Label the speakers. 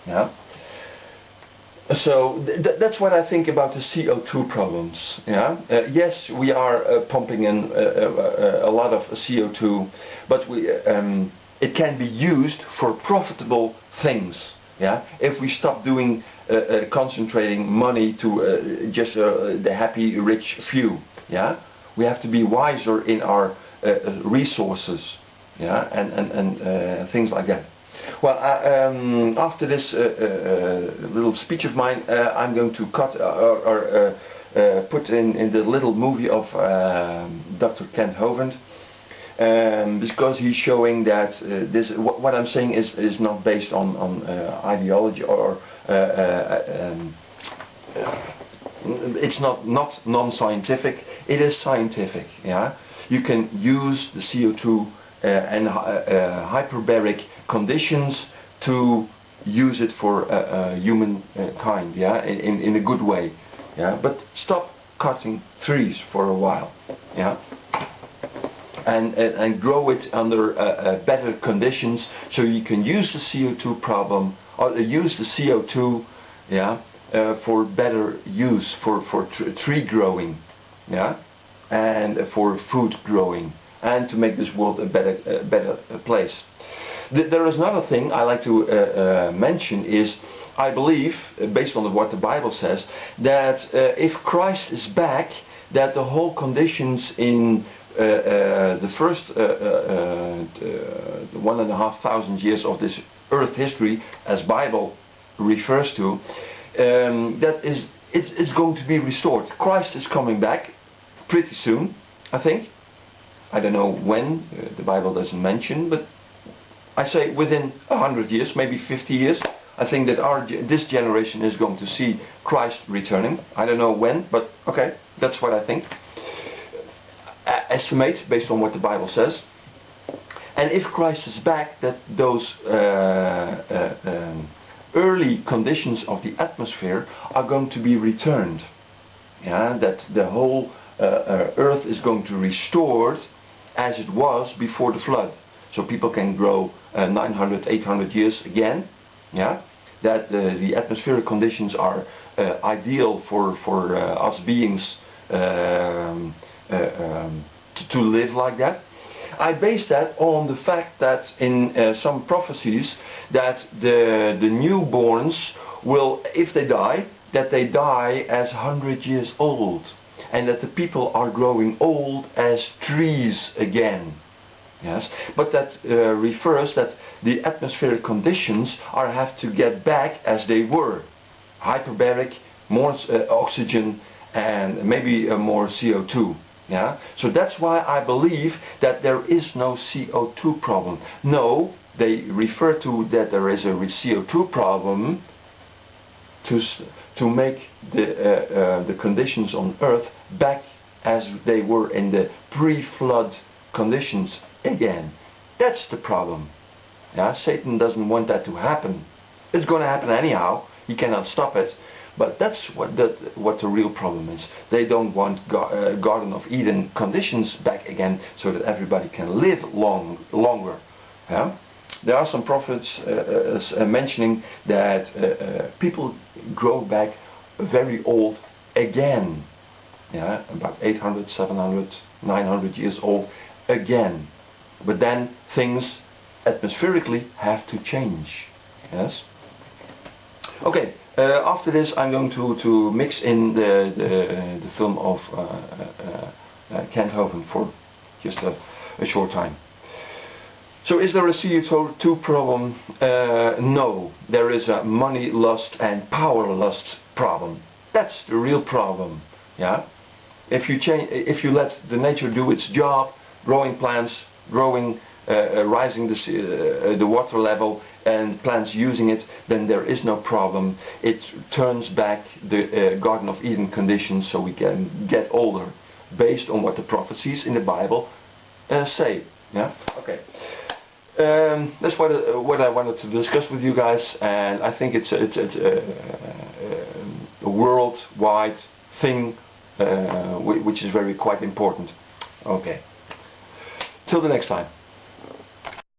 Speaker 1: Yeah. So that's what I think about the CO2 problems. Yeah. Yes, we are pumping in a lot of CO2, but it can be used for profitable things. Yeah. If we stop doing concentrating money to just the happy rich few. Yeah. We have to be wiser in our resources. Yeah. And things like that. Well, after this little speech of mine, I'm going to cut or put in the little movie of Dr. Kent Hovind, because he's showing that what I'm saying is not based on ideology or it's not non-scientific. It is scientific. Yeah, you can use the CO2 and hyperbaric conditions to use it for humankind, yeah, in a good way, yeah. But stop cutting trees for a while, yeah, and grow it under better conditions, so you can use the CO2 problem or use the CO2, yeah, for better use for tree growing, yeah, and for food growing, and to make this world a better place. There is another thing I like to mention is, I believe, based on what the Bible says, that if Christ is back, that the whole conditions in the first 1,500 years of this earth history, as Bible refers to, it's going to be restored. Christ is coming back pretty soon, I think. I don't know when, the Bible doesn't mention, but I say within 100 years, maybe 50 years, I think that this generation is going to see Christ returning. I don't know when, but okay, that's what I think. Estimate based on what the Bible says. And if Christ is back, that those early conditions of the atmosphere are going to be returned. Yeah, that the whole earth is going to be restored as it was before the flood. So people can grow 900, 800 years again. Yeah, that the atmospheric conditions are ideal for us beings to live like that. I base that on the fact that in some prophecies that the newborns will, if they die, that they die as 100 years old, and that the people are growing old as trees again. Yes, but that refers that the atmospheric conditions have to get back as they were. Hyperbaric, more oxygen, and maybe more CO2. Yeah, so that's why I believe that there is no CO2 problem. No, they refer to that there is a CO2 problem to make the conditions on Earth back as they were in the pre-flood conditions again. That's the problem. Yeah, Satan doesn't want that to happen. It's going to happen anyhow. He cannot stop it. But that's what the real problem is. They don't want Garden of Eden conditions back again, so that everybody can live longer. Yeah? There are some prophets mentioning that people grow back very old again. Yeah, about 800, 700, 900 years old again. But then things atmospherically have to change. Yes. Okay. After this, I'm going to mix in the film of Kent Hovind for just a short time. So, is there a CO2 problem? No, there is a money lust and power lust problem. That's the real problem. Yeah. If you let the nature do its job, growing plants, rising the water level, and plants using it, then there is no problem. It turns back the Garden of Eden conditions, so we can get older, based on what the prophecies in the Bible say. Yeah. Okay. That's what I wanted to discuss with you guys, and I think it's a worldwide thing, which is quite important. Okay. Till the next time.